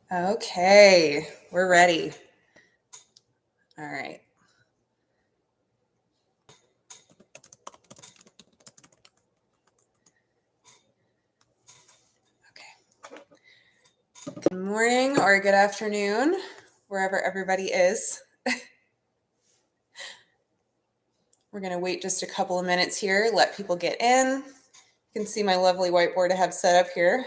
Okay, we're ready. All right. Okay. Good morning or good afternoon, wherever everybody is. We're going to wait just a couple of minutes here, let people get in. You can see my lovely whiteboard I have set up here.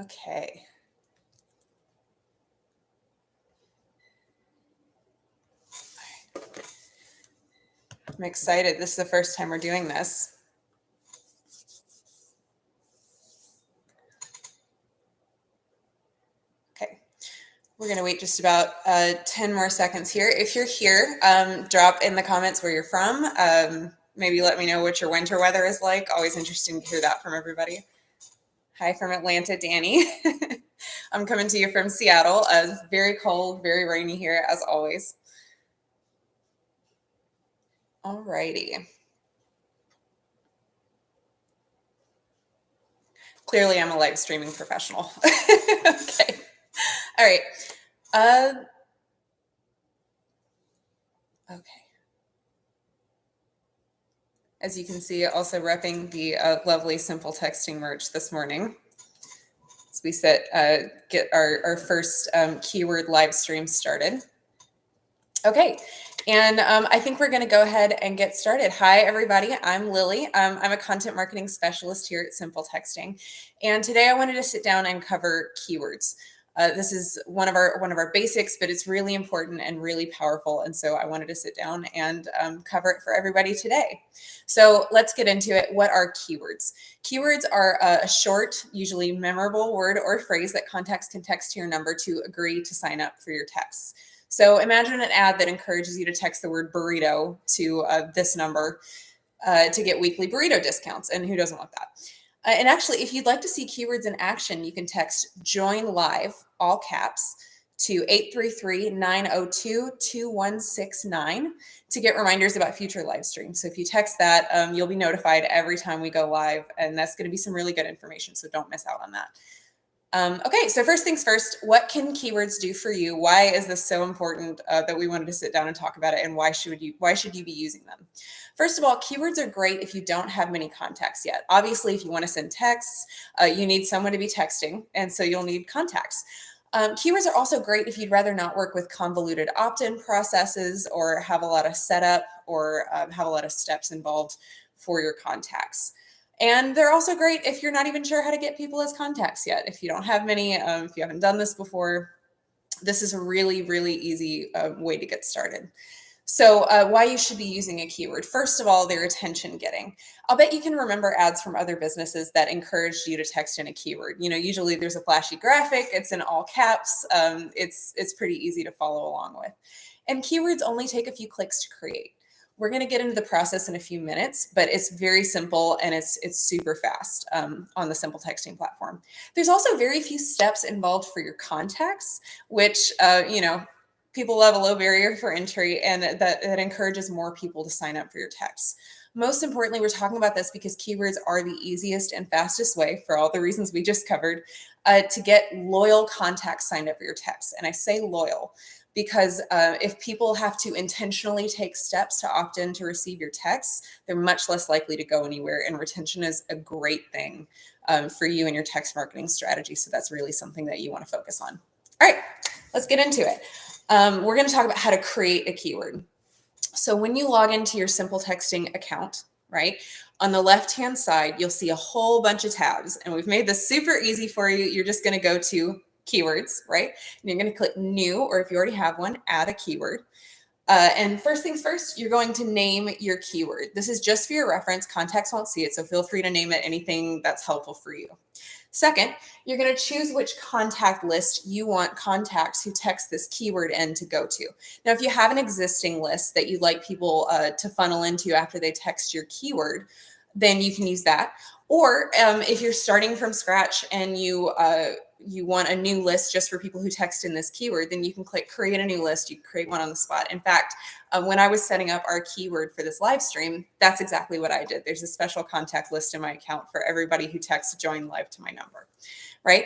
Okay. I'm excited. This is the first time we're doing this. Okay. We're going to wait just about 10 more seconds here. If you're here, drop in the comments where you're from. Maybe let me know what your winter weather is like. Always interesting to hear that from everybody. Hi from Atlanta, Danny. I'm coming to you from Seattle. Very cold, very rainy here as always. All righty. Clearly, I'm a live streaming professional. Okay. All right. Okay. As you can see, also repping the lovely Simple Texting merch this morning. As we get our first keyword live stream started. Okay, and I think we're going to go ahead and get started. Hi, everybody. I'm Lily. I'm a content marketing specialist here at Simple Texting, and today I wanted to sit down and cover keywords. This is one of our basics, but it's really important and really powerful, and so I wanted to sit down and cover it for everybody today. So let's get into it. What are keywords? Keywords are a short, usually memorable word or phrase that contacts can text to your number to agree to sign up for your texts. So imagine an ad that encourages you to text the word burrito to this number to get weekly burrito discounts. And who doesn't want that? And actually, if you'd like to see keywords in action, you can text join live, all caps, to 833-902-2169 to get reminders about future live streams. So if you text that, you'll be notified every time we go live. And that's going to be some really good information. So don't miss out on that. Okay, so first things first, what can keywords do for you? Why is this so important that we wanted to sit down and talk about it, and why should you be using them? First of all, keywords are great if you don't have many contacts yet. Obviously, if you want to send texts, you need someone to be texting, and so you'll need contacts. Keywords are also great if you'd rather not work with convoluted opt-in processes or have a lot of setup or have a lot of steps involved for your contacts. And they're also great if you're not even sure how to get people as contacts yet. If you don't have many, if you haven't done this before, this is a really, really easy way to get started. So why you should be using a keyword. First of all, they're attention getting. I'll bet you can remember ads from other businesses that encouraged you to text in a keyword. You know, usually there's a flashy graphic, it's in all caps. It's pretty easy to follow along with. And keywords only take a few clicks to create. We're going to get into the process in a few minutes, but it's very simple and it's super fast on the Simple Texting platform. There's also very few steps involved for your contacts, which, people love a low barrier for entry, and that encourages more people to sign up for your texts. Most importantly, we're talking about this because keywords are the easiest and fastest way, for all the reasons we just covered, to get loyal contacts signed up for your texts. And I say loyal because if people have to intentionally take steps to opt in to receive your texts, they're much less likely to go anywhere. And retention is a great thing for you and your text marketing strategy. So that's really something that you want to focus on. All right, let's get into it. We're going to talk about how to create a keyword. So when you log into your Simple Texting account, right, on the left-hand side, you'll see a whole bunch of tabs. And we've made this super easy for you. You're just going to go to keywords, right? And you're going to click new, or if you already have one, add a keyword. And first things first, you're going to name your keyword. This is just for your reference. Contacts won't see it, so feel free to name it anything that's helpful for you. Second, you're going to choose which contact list you want contacts who text this keyword in to go to. Now, if you have an existing list that you'd like people to funnel into after they text your keyword, then you can use that. Or if you're starting from scratch and you you want a new list just for people who text in this keyword, then you can click create a new list. You can create one on the spot. In fact, when I was setting up our keyword for this live stream, that's exactly what I did. There's a special contact list in my account for everybody who texts join live to my number, right?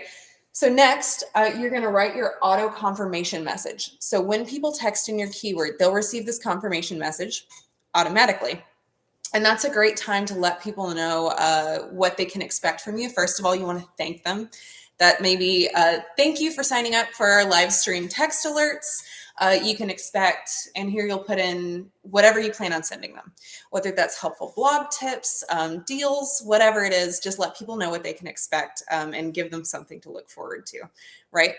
So next, you're going to write your auto confirmation message. So when people text in your keyword, they'll receive this confirmation message automatically. And that's a great time to let people know what they can expect from you. First of all, you want to thank them. That maybe thank you for signing up for our live stream text alerts. You can expect, and here you'll put in whatever you plan on sending them, whether that's helpful blog tips, deals, whatever it is, just let people know what they can expect and give them something to look forward to, right?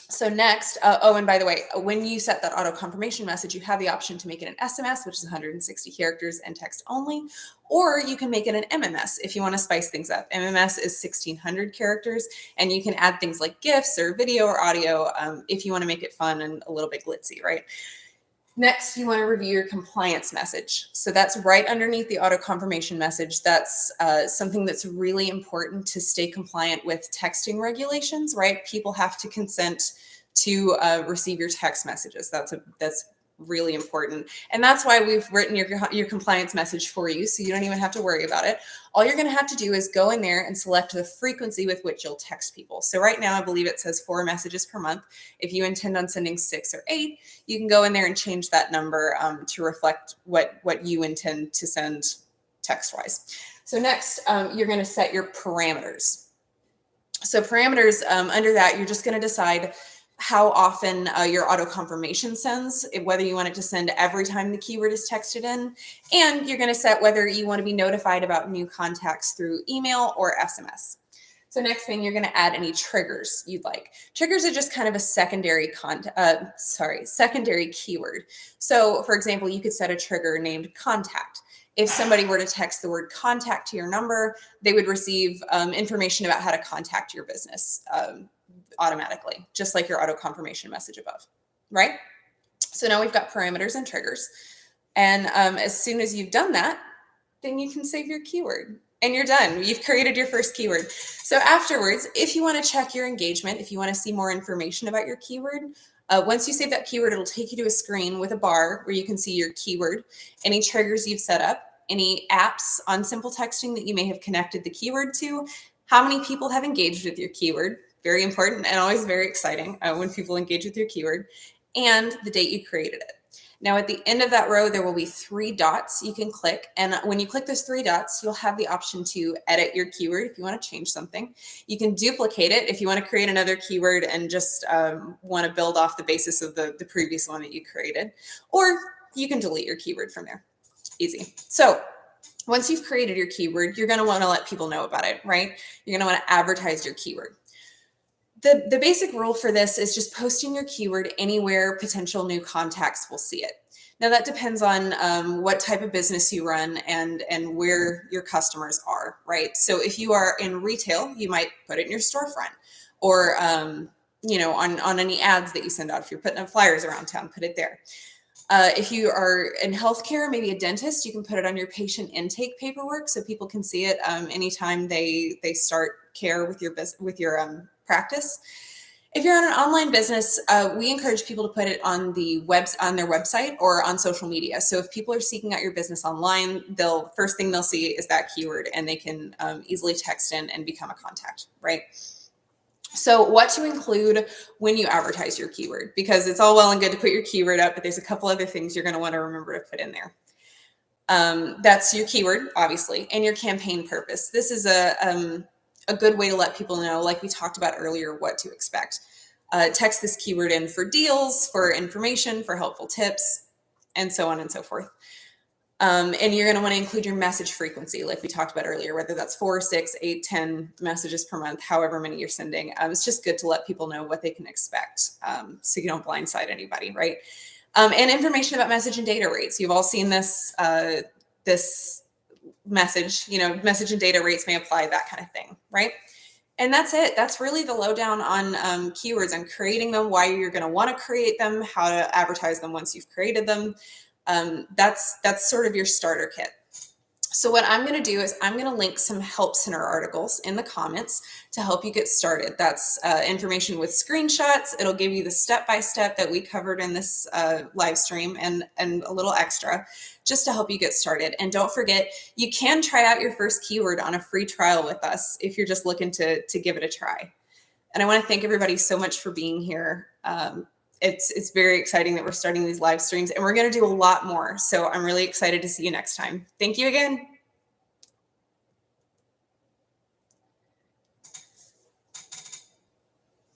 So next, oh, and by the way, when you set that auto confirmation message, you have the option to make it an SMS, which is 160 characters and text only, or you can make it an MMS if you want to spice things up. MMS is 1,600 characters, and you can add things like GIFs or video or audio if you want to make it fun and a little bit glitzy, right? Next, you want to review your compliance message. So that's right underneath the auto confirmation message. That's something that's really important to stay compliant with texting regulations, right? People have to consent to receive your text messages. That's really important. And that's why we've written your compliance message for you, so you don't even have to worry about it. All you're going to have to do is go in there and select the frequency with which you'll text people. So right now, I believe it says 4 messages per month. If you intend on sending 6 or 8, you can go in there and change that number to reflect what you intend to send text-wise. So next, you're going to set your parameters. So parameters, under that, you're just going to decide how often your auto confirmation sends, whether you want it to send every time the keyword is texted in, and you're going to set whether you want to be notified about new contacts through email or SMS. So next thing, you're going to add any triggers you'd like. Triggers are just kind of a secondary keyword. So for example, you could set a trigger named contact. If somebody were to text the word contact to your number, they would receive information about how to contact your business automatically, just like your auto confirmation message above, right? So now we've got parameters and triggers. And as soon as you've done that, then you can save your keyword and you're done. You've created your first keyword. So afterwards, if you want to check your engagement, if you want to see more information about your keyword, once you save that keyword, it'll take you to a screen with a bar where you can see your keyword, any triggers you've set up, any apps on Simple Texting that you may have connected the keyword to, how many people have engaged with your keyword, very important and always very exciting when people engage with your keyword, and the date you created it. Now at the end of that row, there will be 3 dots you can click. And when you click those 3 dots, you'll have the option to edit your keyword if you want to change something. You can duplicate it if you want to create another keyword and just want to build off the basis of the previous one that you created. Or you can delete your keyword from there. Easy. So once you've created your keyword, you're going to want to let people know about it, right? You're going to want to advertise your keyword. The basic rule for this is just posting your keyword anywhere potential new contacts will see it. Now that depends on what type of business you run and where your customers are, right? So if you are in retail, you might put it in your storefront, or you know, on any ads that you send out. If you're putting up flyers around town, put it there. If you are in healthcare, maybe a dentist, you can put it on your patient intake paperwork so people can see it anytime they start care with your practice. If you're on an online business, we encourage people to put it on their website or on social media. So if people are seeking out your business online, first thing they'll see is that keyword, and they can easily text in and become a contact, right? So what to include when you advertise your keyword, because it's all well and good to put your keyword up, but there's a couple other things you're going to want to remember to put in there. That's your keyword, obviously, and your campaign purpose. This is a good way to let people know, like we talked about earlier, what to expect. Text this keyword in for deals, for information, for helpful tips, and so on and so forth. And you're going to want to include your message frequency, like we talked about earlier, whether that's 4, 6, 8, 10 messages per month, however many you're sending. It's just good to let people know what they can expect, so you don't blindside anybody, right? And information about message and data rates. You've all seen this message, message and data rates may apply, that kind of thing, right? And that's it. That's really the lowdown on keywords and creating them, why you're going to want to create them, how to advertise them once you've created them. That's sort of your starter kit. So what I'm going to do is I'm going to link some Help Center articles in the comments to help you get started. That's information with screenshots. It'll give you the step-by-step that we covered in this live stream and a little extra just to help you get started. And don't forget, you can try out your first keyword on a free trial with us if you're just looking to give it a try. And I want to thank everybody so much for being here. It's very exciting that we're starting these live streams, and we're going to do a lot more. So I'm really excited to see you next time. Thank you again.